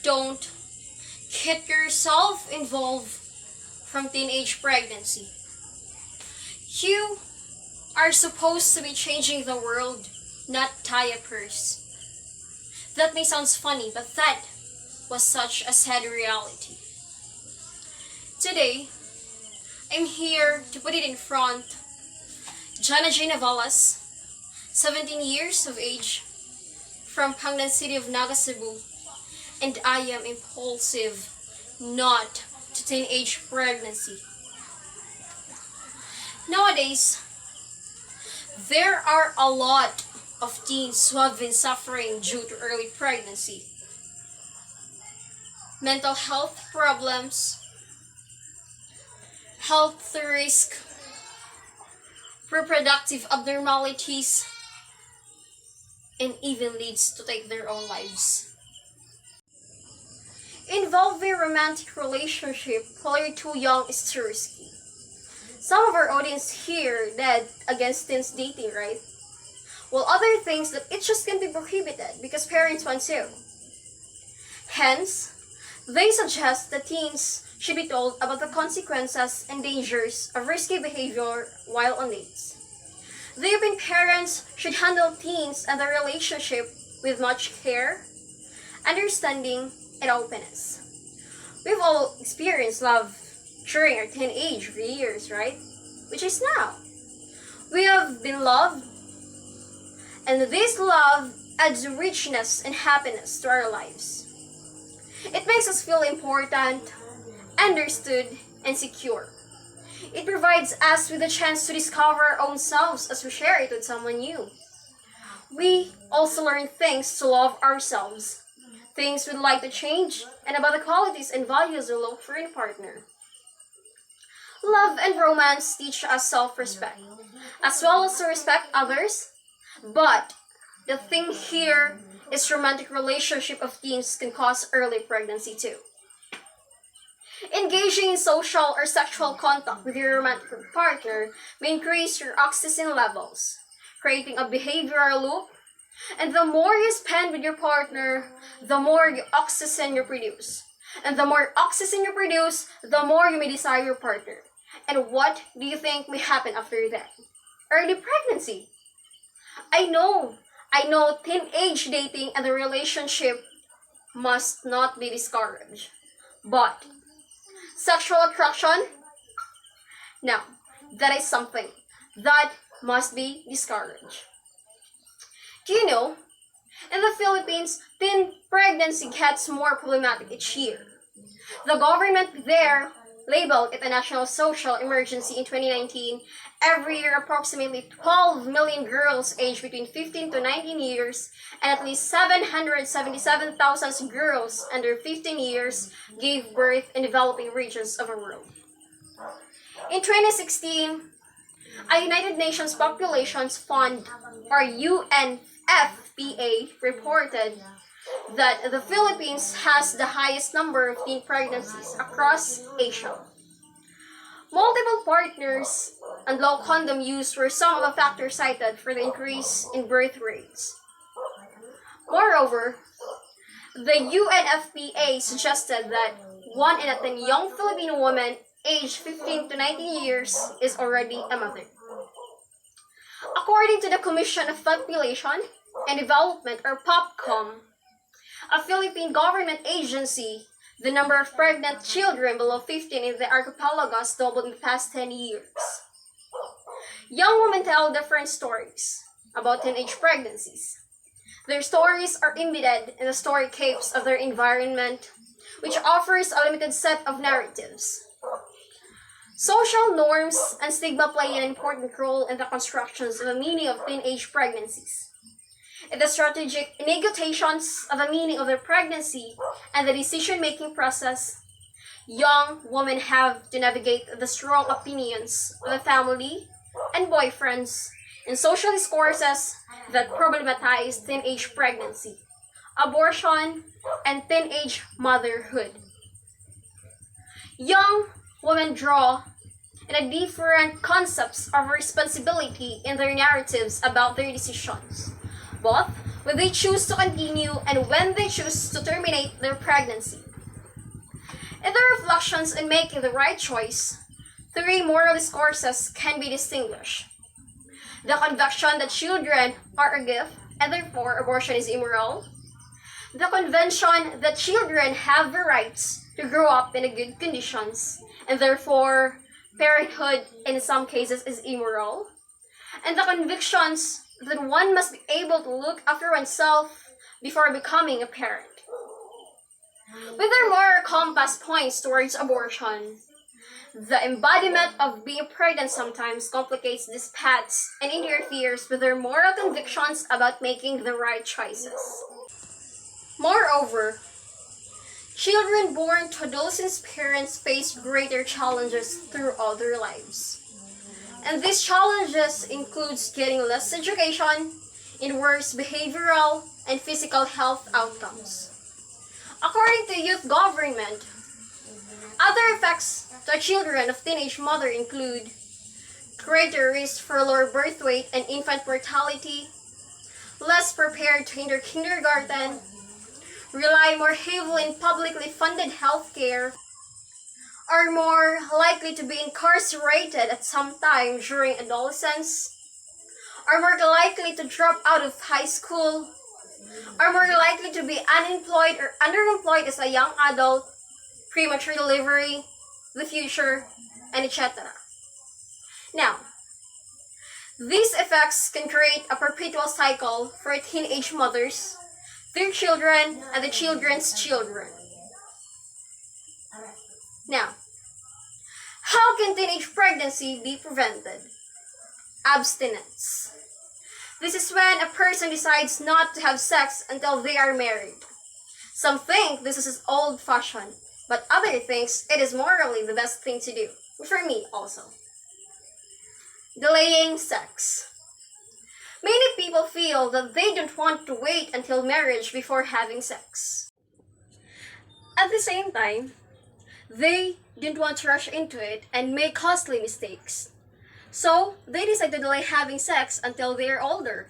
don't get yourself involved from teenage pregnancy. You are supposed to be changing the world, not diapers. That may sound funny, but that was such a sad reality. Today, I'm here to put it in front. Jhanna Navales, 17 years of age, from Pangnan City of Naga, Cebu, and I am impulsive not to teenage pregnancy. Nowadays, there are a lot of teens who have been suffering due to early pregnancy. Mental health problems, health risk, reproductive abnormalities, and even leads to take their own lives. Involving a romantic relationship while you're too young is too risky. Some of our audience here dead against teens dating, right? While other things that it just can be prohibited because parents want to. Hence, they suggest that teens should be told about the consequences and dangers of risky behavior while on dates. The European parents should handle teens and their relationship with much care, understanding, and openness. We've all experienced love during our teenage years, right? Which is now. We have been loved, and this love adds richness and happiness to our lives. It makes us feel important, understood, and secure. It provides us with a chance to discover our own selves as we share it with someone new. We also learn things to love ourselves, things we'd like to change, and about the qualities and values we look for in a partner. Love and romance teach us self-respect, as well as to respect others, but the thing here is romantic relationship of teens can cause early pregnancy too. Engaging in social or sexual contact with your romantic partner may increase your oxytocin levels, creating a behavioral loop, and the more you spend with your partner, the more oxytocin you produce. And the more oxytocin you produce, the more you may desire your partner. And what do you think may happen after that? Early pregnancy. I know teenage dating and the relationship must not be discouraged. But sexual attraction? No, that is something that must be discouraged. Do you know, in the Philippines, teen pregnancy gets more problematic each year. The government there labeled it a national social emergency in 2019. Every year, approximately 12 million girls aged between 15 to 19 years and at least 777,000 girls under 15 years gave birth in developing regions of the world. In 2016, a United Nations Populations Fund, or UNFPA, reported that the Philippines has the highest number of teen pregnancies across Asia. Multiple partners and low condom use were some of the factors cited for the increase in birth rates. Moreover, the UNFPA suggested that 1 in 10 young Filipino women aged 15 to 19 years is already a mother. According to the Commission of Population and Development, or POPCOM, a Philippine government agency, the number of pregnant children below 15 in the archipelago has doubled in the past 10 years. Young women tell different stories about teenage pregnancies. Their stories are embedded in the storyscapes of their environment, which offers a limited set of narratives. Social norms and stigma play an important role in the constructions of the meaning of teenage pregnancies. In the strategic negotiations of the meaning of their pregnancy and the decision-making process, young women have to navigate the strong opinions of the family and boyfriends in social discourses that problematize teenage pregnancy, abortion, and teenage motherhood. Young women draw in different concepts of responsibility in their narratives about their decisions. both when they choose to continue and when they choose to terminate their pregnancy. In the reflections on making the right choice, three moral discourses can be distinguished. The conviction that children are a gift and therefore abortion is immoral. The convention that children have the rights to grow up in good conditions and therefore parenthood in some cases is immoral. And the convictions that one must be able to look after oneself before becoming a parent. With their moral compass points towards abortion, the embodiment of being pregnant sometimes complicates these paths and interferes with their moral convictions about making the right choices. Moreover, children born to adolescent parents face greater challenges throughout their lives. And these challenges includes getting less education and worse behavioral and physical health outcomes. According to youth government, other effects to children of teenage mother include greater risk for lower birth weight and infant mortality, less prepared to enter kindergarten, rely more heavily on publicly funded healthcare, are more likely to be incarcerated at some time during adolescence, are more likely to drop out of high school, are more likely to be unemployed or underemployed as a young adult, premature delivery, the future, and etc. Now, these effects can create a perpetual cycle for teenage mothers, their children, and the children's children. Now, how can teenage pregnancy be prevented? Abstinence. This is when a person decides not to have sex until they are married. Some think this is old-fashioned, but others think it is morally the best thing to do. For me also. Delaying sex. Many people feel that they don't want to wait until marriage before having sex. At the same time, they didn't want to rush into it and make costly mistakes. So, they decide to delay having sex until they are older,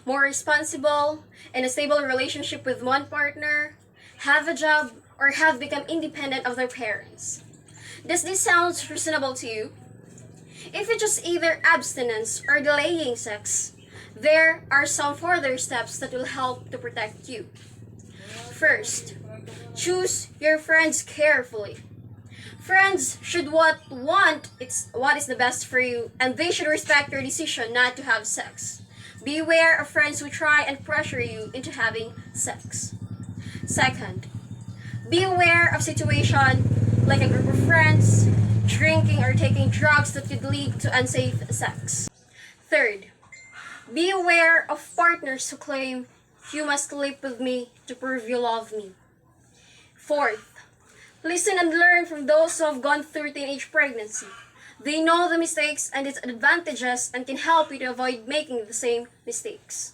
more responsible, in a stable relationship with one partner, have a job, or have become independent of their parents. Does this sound reasonable to you? If you choose either abstinence or delaying sex, there are some further steps that will help to protect you. First, choose your friends carefully. Friends should want what is the best for you, and they should respect your decision not to have sex. Beware of friends who try and pressure you into having sex. Second, be aware of situations like a group of friends, drinking or taking drugs that could lead to unsafe sex. Third, be aware of partners who claim, "You must sleep with me to prove you love me." Fourth, listen and learn from those who have gone through teenage pregnancy. They know the mistakes and its advantages and can help you to avoid making the same mistakes.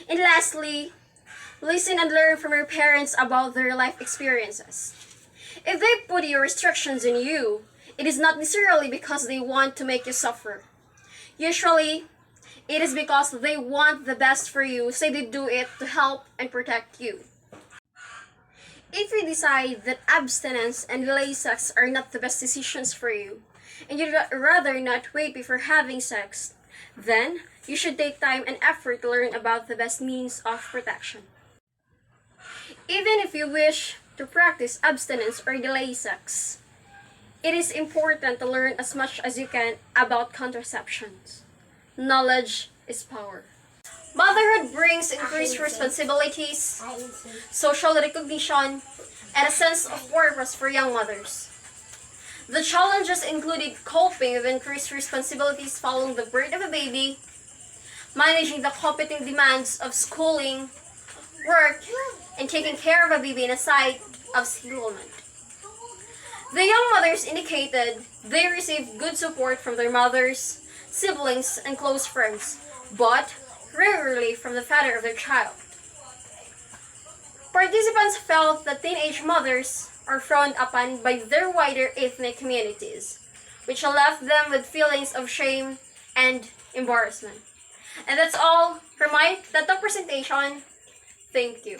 And lastly, listen and learn from your parents about their life experiences. If they put your restrictions on you, it is not necessarily because they want to make you suffer. Usually, it is because they want the best for you, so they do it to help and protect you. If you decide that abstinence and delay sex are not the best decisions for you, and you'd rather not wait before having sex, then you should take time and effort to learn about the best means of protection. Even if you wish to practice abstinence or delay sex, it is important to learn as much as you can about contraceptions. Knowledge is power. Motherhood brings increased responsibilities, social recognition, and a sense of purpose for young mothers. The challenges included coping with increased responsibilities following the birth of a baby, managing the competing demands of schooling, work, and taking care of a baby in a site of settlement. The young mothers indicated they received good support from their mothers, siblings, and close friends, but rarely from the father of their child. Participants felt that teenage mothers are frowned upon by their wider ethnic communities, which left them with feelings of shame and embarrassment. And that's all for my TED Talk presentation. Thank you.